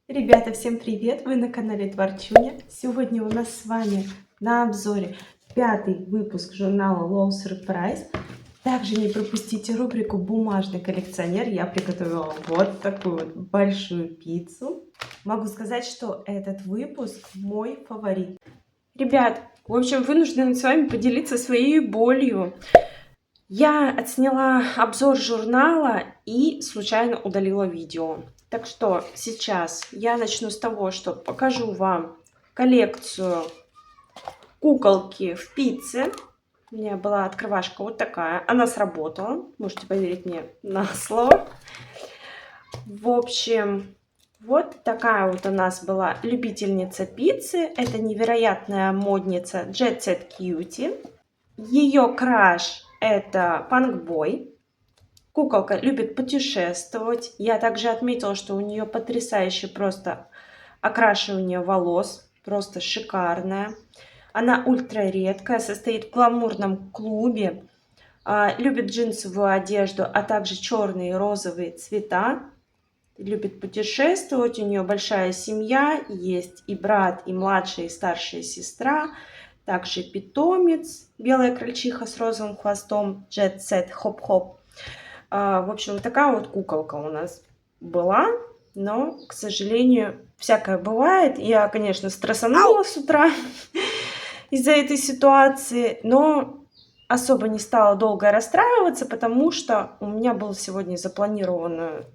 Ребята, всем привет! Вы на канале Творчуня. Сегодня у нас с вами на обзоре 5-й выпуск журнала Low Surprise. Также не пропустите рубрику «Бумажный коллекционер». Я приготовила вот такую вот большую пиццу. Могу сказать, что этот выпуск мой фаворит. Ребят, в общем, вынуждена с вами поделиться своей болью. Я отсняла обзор журнала и случайно удалила видео. Так что сейчас я начну с того, что покажу вам коллекцию куколки в пицце. У меня была открывашка вот такая. Она сработала. Можете поверить мне на слово. В общем, вот такая вот у нас была любительница пиццы. Это невероятная модница Jet Set Cutie. Ее краш это панкбой. Куколка любит путешествовать. Я также отметила, что у нее потрясающе просто окрашивание волос. Просто шикарная. Она ультра редкая, состоит в гламурном клубе. Любит джинсовую одежду, а также черные и розовые цвета. Любит путешествовать. У нее большая семья. Есть и брат, и младшая, и старшая сестра. Также питомец. Белая крольчиха с розовым хвостом. Jet Set Hop Hop. В общем, вот такая вот куколка у нас была, но, к сожалению, всякое бывает. Я, конечно, стрессанула с утра из-за этой ситуации, но особо не стала долго расстраиваться, потому что у меня было сегодня запланировано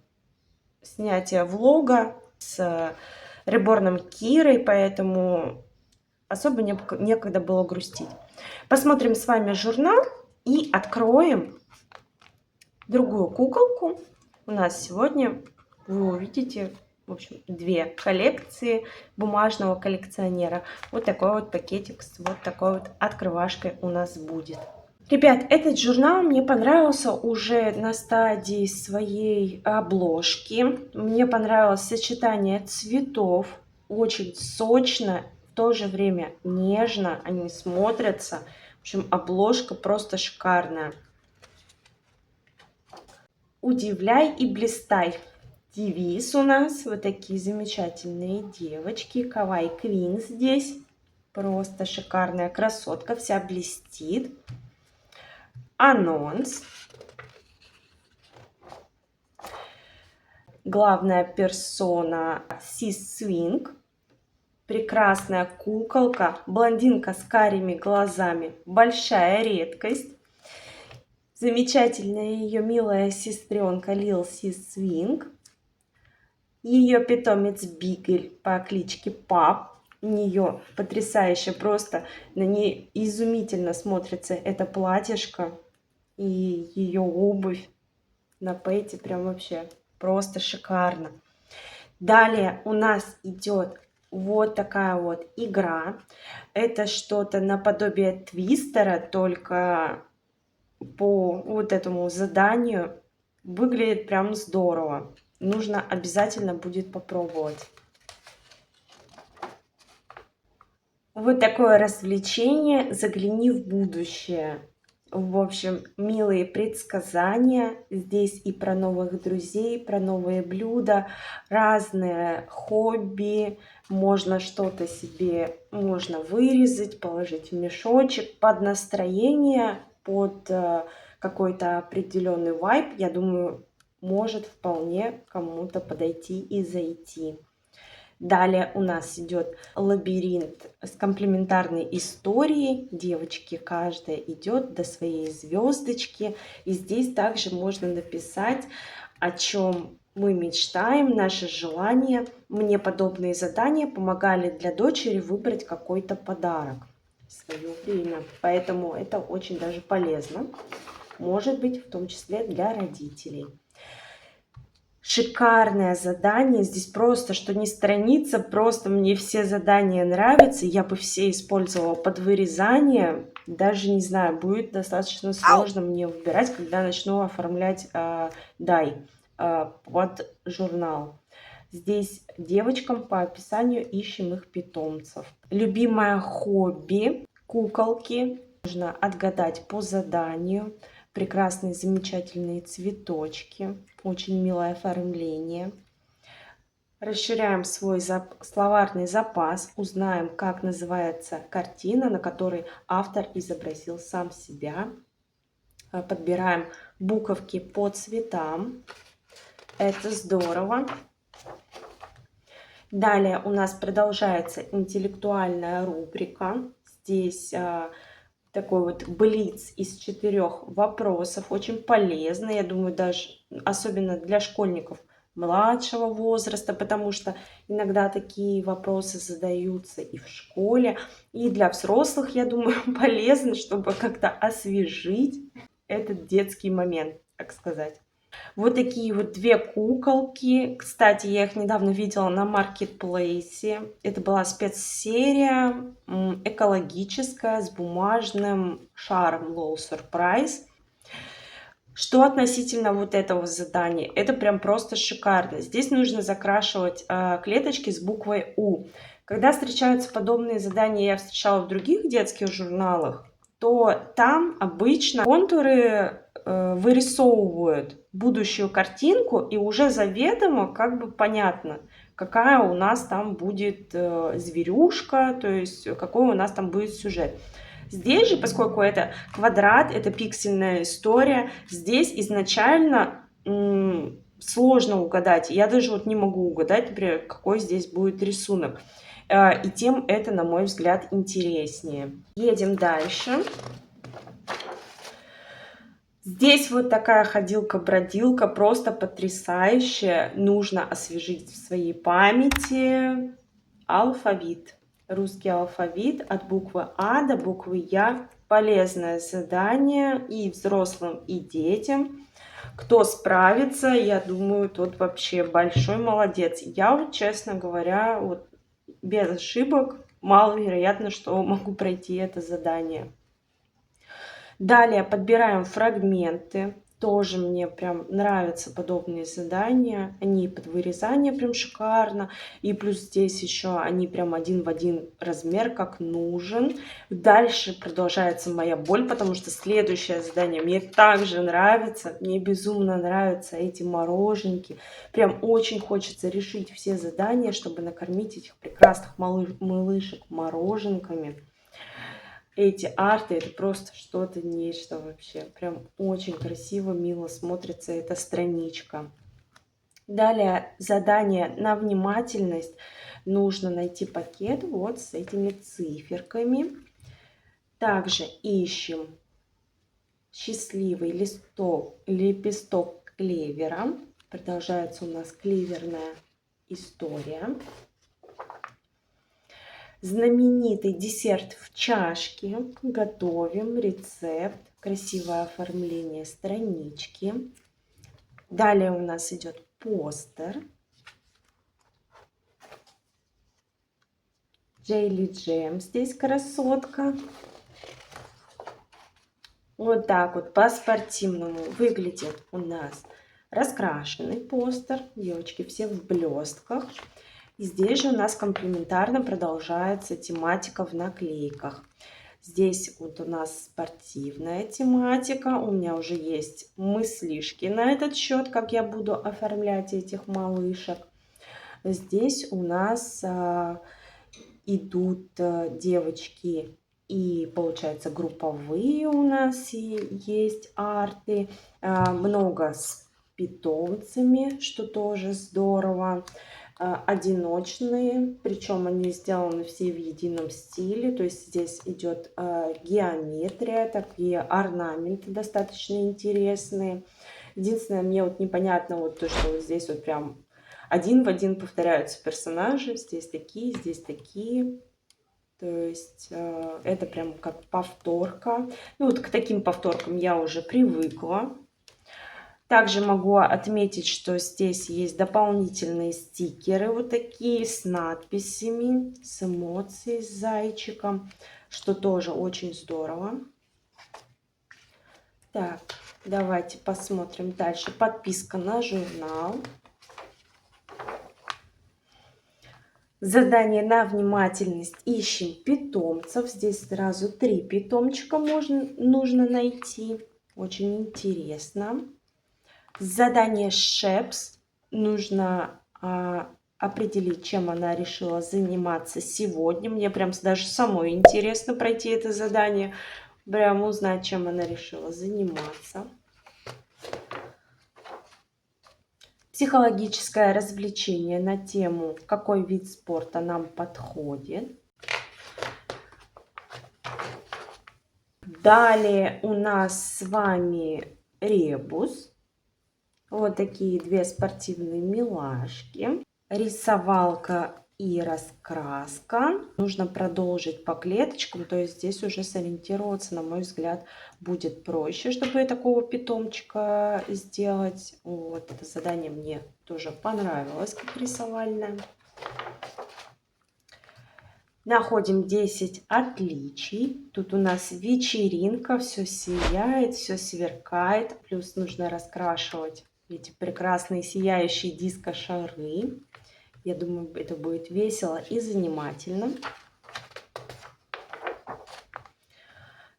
снятие влога с реборном Кирой, поэтому особо некогда было грустить. Посмотрим с вами журнал и откроем другую куколку. У нас сегодня вы увидите, в общем, 2 коллекции бумажного коллекционера. Вот такой вот пакетик с вот такой вот открывашкой у нас будет. Ребят, этот журнал мне понравился уже на стадии своей обложки. Мне понравилось сочетание цветов. Очень сочно, в то же время нежно они смотрятся. В общем, обложка просто шикарная. Удивляй и блистай. Девиз у нас. Вот такие замечательные девочки. Кавай Квин здесь. Просто шикарная красотка. Вся блестит. Анонс. Главная персона Сис Свинг. Прекрасная куколка. Блондинка с карими глазами. Большая редкость. Замечательная ее милая сестренка Лил Сис Свинг. Ее питомец Бигль по кличке Пап. У нее потрясающе, просто на ней изумительно смотрится это платьишко и ее обувь на Пэти. Прям вообще просто шикарно. Далее у нас идет вот такая вот игра. Это что-то наподобие твистера, только по вот этому заданию. Выглядит прям здорово. Нужно обязательно будет попробовать. Вот такое развлечение «Загляни в будущее». В общем, милые предсказания. Здесь и про новых друзей, про новые блюда, разные хобби. Можно что-то себе вырезать, положить в мешочек под настроение, под какой-то определенный вайб. Я думаю, может вполне кому-то подойти и зайти. Далее у нас идет лабиринт с комплементарной историей. Девочки, каждая идет до своей звездочки. И здесь также можно написать, о чем мы мечтаем, наши желания. Мне подобные задания помогали для дочери выбрать какой-то подарок в свое время. Поэтому это очень даже полезно. Может быть, в том числе для родителей. Шикарное задание. Здесь просто, что не страница, просто мне все задания нравятся. Я бы все использовала под вырезание. Даже не знаю, будет достаточно сложно мне выбирать, когда начну оформлять под журнал. Здесь девочкам по описанию ищем их питомцев. Любимое хобби куколки. Нужно отгадать по заданию. Прекрасные, замечательные цветочки. Очень милое оформление. Расширяем свой словарный запас, узнаем, как называется картина, на которой автор изобразил сам себя. Подбираем буковки по цветам. Это здорово. Далее у нас продолжается интеллектуальная рубрика. Здесь такой вот блиц из 4 вопросов, очень полезный, я думаю, даже особенно для школьников младшего возраста, потому что иногда такие вопросы задаются и в школе, и для взрослых, я думаю, полезно, чтобы как-то освежить этот детский момент, так сказать. Вот такие вот 2 куколки. Кстати, я их недавно видела на маркетплейсе. Это была спецсерия экологическая с бумажным шаром Low Surprise. Что относительно вот этого задания? Это прям просто шикарно. Здесь нужно закрашивать клеточки с буквой У. Когда встречаются подобные задания, я встречала в других детских журналах, то там обычно контуры вырисовывают будущую картинку, и уже заведомо как бы понятно, какая у нас там будет зверюшка, то есть какой у нас там будет сюжет. Здесь же, поскольку это квадрат, это пиксельная история, здесь изначально сложно угадать. Я даже вот не могу угадать, например, какой здесь будет рисунок. И тем это, на мой взгляд, интереснее. Едем дальше. Здесь вот такая ходилка-бродилка, просто потрясающая. Нужно освежить в своей памяти алфавит. Русский алфавит от буквы А до буквы Я. Полезное задание и взрослым, и детям. Кто справится, я думаю, тот вообще большой молодец. Я вот, честно говоря, вот без ошибок, маловероятно, что могу пройти это задание. Далее подбираем фрагменты. Тоже мне прям нравятся подобные задания. Они под вырезание прям шикарно. И плюс здесь еще они прям один в один размер, как нужен. Дальше продолжается моя боль, потому что следующее задание мне также нравится. Мне безумно нравятся эти мороженки. Прям очень хочется решить все задания, чтобы накормить этих прекрасных малышек мороженками. Эти арты, это просто что-то, нечто вообще. Прям очень красиво, мило смотрится эта страничка. Далее задание на внимательность. Нужно найти пакет вот с этими циферками. Также ищем счастливый лепесток клевера. Продолжается у нас клеверная история. Знаменитый десерт в чашке. Готовим рецепт. Красивое оформление странички. Далее у нас идет постер. Джейли Джем здесь красотка. Вот так вот по-спортивному выглядит у нас раскрашенный постер. Девочки все в блестках. И здесь же у нас комплементарно продолжается тематика в наклейках. Здесь вот у нас спортивная тематика. У меня уже есть мыслишки на этот счет, как я буду оформлять этих малышек. Здесь у нас идут девочки и, получается, групповые у нас есть арты. Много с питомцами, что тоже здорово. Одиночные, причем они сделаны все в едином стиле, то есть здесь идет геометрия, такие орнаменты достаточно интересные. Единственное, мне вот непонятно вот то, что вот здесь вот прям один в один повторяются персонажи, здесь такие. То есть это прям как повторка. Ну вот к таким повторкам я уже привыкла. Также могу отметить, что здесь есть дополнительные стикеры вот такие с надписями, с эмоцией, с зайчиком, что тоже очень здорово. Так, давайте посмотрим дальше. Подписка на журнал. Задание на внимательность. Ищем питомцев. Здесь сразу 3 питомчика нужно найти. Очень интересно. Задание ШЕПС. Нужно определить, чем она решила заниматься сегодня. Мне прям даже самой интересно пройти это задание, прям узнать, чем она решила заниматься. Психологическое развлечение на тему, какой вид спорта нам подходит. Далее у нас с вами ребус. Вот такие две спортивные милашки. Рисовалка и раскраска. Нужно продолжить по клеточкам, то есть здесь уже сориентироваться, на мой взгляд, будет проще, чтобы такого питомчика сделать. Вот это задание мне тоже понравилось, как рисовальное. Находим 10 отличий. Тут у нас вечеринка, все сияет, все сверкает. Плюс нужно раскрашивать эти прекрасные сияющие диско-шары. Я думаю, это будет весело и занимательно.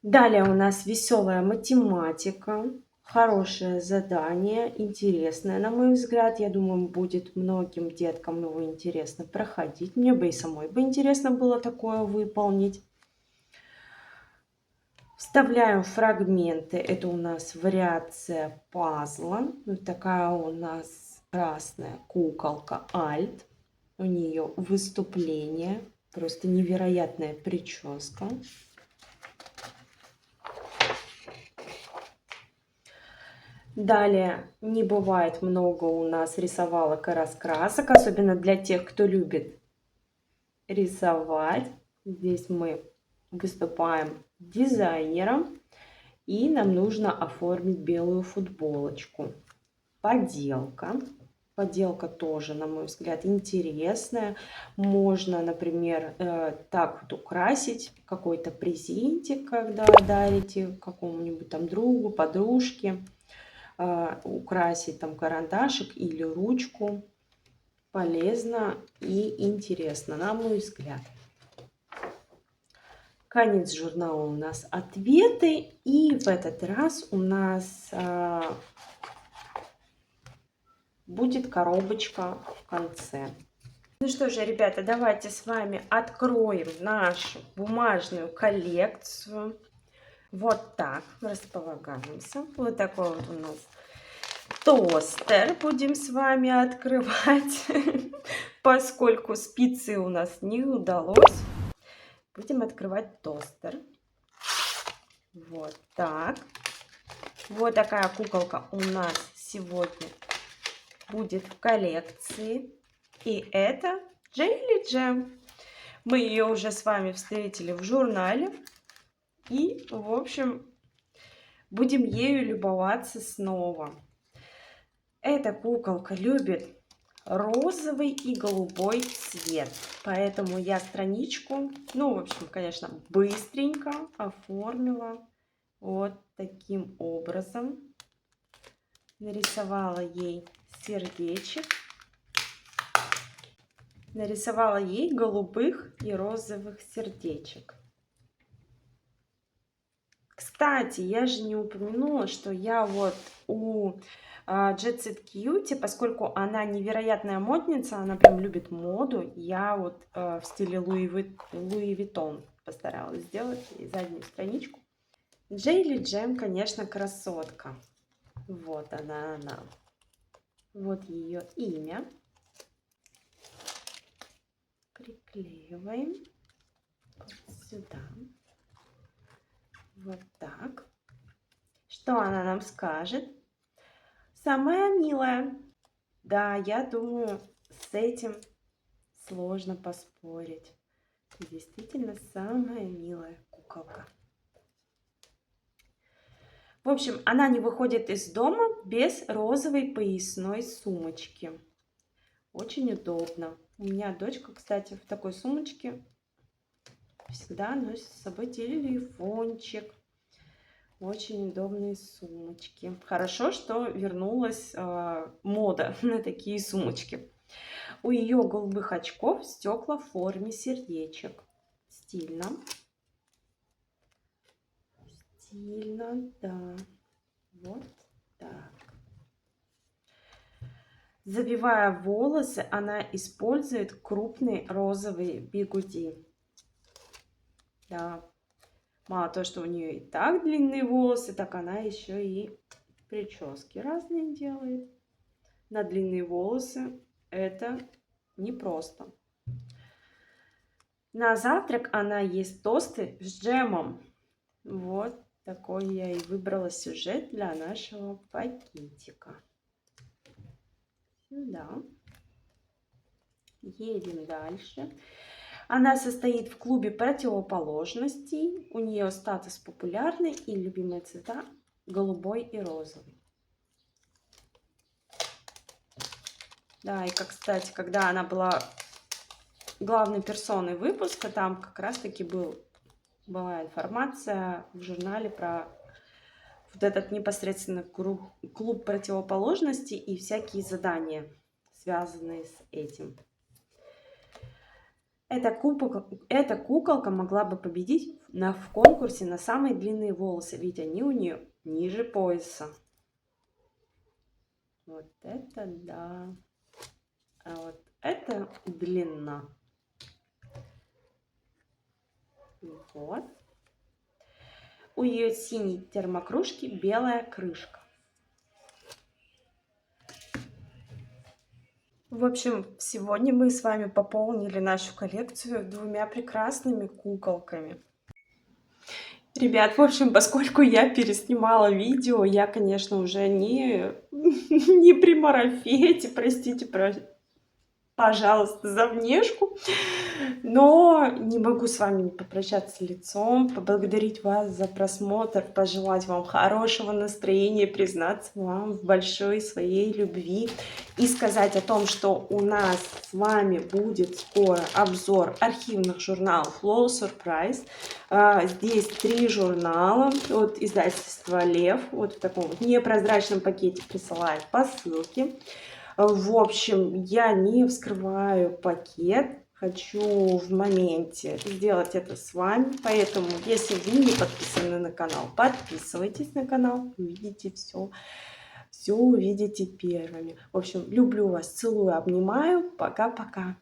Далее у нас веселая математика. Хорошее задание, интересное, на мой взгляд. Я думаю, будет многим деткам его интересно проходить. Мне бы и самой бы интересно было такое выполнить. Вставляем фрагменты. Это у нас вариация пазла. Вот такая у нас красная куколка Альт. У нее выступление. Просто невероятная прическа. Далее не бывает много у нас рисовалок и раскрасок, особенно для тех, кто любит рисовать. Здесь мы выступаем дизайнером, и нам нужно оформить белую футболочку. Поделка. Поделка тоже, на мой взгляд, интересная. Можно, например, так вот украсить какой-то презентик, когда дарите какому-нибудь там другу, подружке. Украсить там карандашик или ручку. Полезно и интересно, на мой взгляд. Конец журнала у нас ответы. И в этот раз у нас будет коробочка в конце. Ну что же, ребята, давайте с вами откроем нашу бумажную коллекцию. Вот так располагаемся. Вот такой вот у нас тостер будем с вами открывать. Поскольку спицы у нас не удалось, будем открывать тостер. Вот так. Вот такая куколка у нас сегодня будет в коллекции. И это Джейли Джем. Мы ее уже с вами встретили в журнале. И, в общем, будем ею любоваться снова. Эта куколка любит розовый и голубой цвет. Поэтому я страничку, ну, в общем, конечно, быстренько оформила вот таким образом. Нарисовала ей сердечек. Нарисовала ей голубых и розовых сердечек. Кстати, я же не упомянула, что я вот у Jet Set Cutie, поскольку она невероятная модница, она прям любит моду, я вот в стиле Луи Vuitton постаралась сделать и заднюю страничку. Джейли Джем, конечно, красотка. Вот она. Вот ее имя. Приклеиваем вот сюда. Вот так. Что она нам скажет? Самая милая. Да, я думаю, с этим сложно поспорить. Действительно, самая милая куколка. В общем, она не выходит из дома без розовой поясной сумочки. Очень удобно. У меня дочка, кстати, в такой сумочке всегда носит с собой телефончик. Очень удобные сумочки. Хорошо, что вернулась мода на такие сумочки. У ее голубых очков стекла в форме сердечек. Стильно. Стильно, да. Вот так. Завивая волосы, она использует крупные розовые бигуди. Да. Мало того, что у нее и так длинные волосы, так она еще и прически разные делает. На длинные волосы это непросто. На завтрак она ест тосты с джемом. Вот такой я и выбрала сюжет для нашего пакетика. Сюда. Едем дальше. Она состоит в клубе противоположностей. У нее статус популярный и любимые цвета голубой и розовый. Да, и, кстати, когда она была главной персоной выпуска, там как раз-таки была информация в журнале про вот этот непосредственно клуб противоположностей и всякие задания, связанные с этим. Эта куколка могла бы победить в конкурсе на самые длинные волосы, ведь они у нее ниже пояса. Вот это да. А вот это длина. Вот. У ее синей термокружки белая крышка. В общем, сегодня мы с вами пополнили нашу коллекцию двумя прекрасными куколками. Ребят, в общем, поскольку я переснимала видео, я, конечно, уже не при марафете, простите, пожалуйста, за внешку. Но не могу с вами не попрощаться лицом, поблагодарить вас за просмотр, пожелать вам хорошего настроения, признаться вам в большой своей любви и сказать о том, что у нас с вами будет скоро обзор архивных журналов Low Surprise. Здесь 3 журнала от издательства Лев, вот в таком вот непрозрачном пакете присылают посылки. В общем, я не вскрываю пакет, хочу в моменте сделать это с вами, поэтому, если вы не подписаны на канал, подписывайтесь на канал, увидите все увидите первыми. В общем, люблю вас, целую, обнимаю, пока-пока.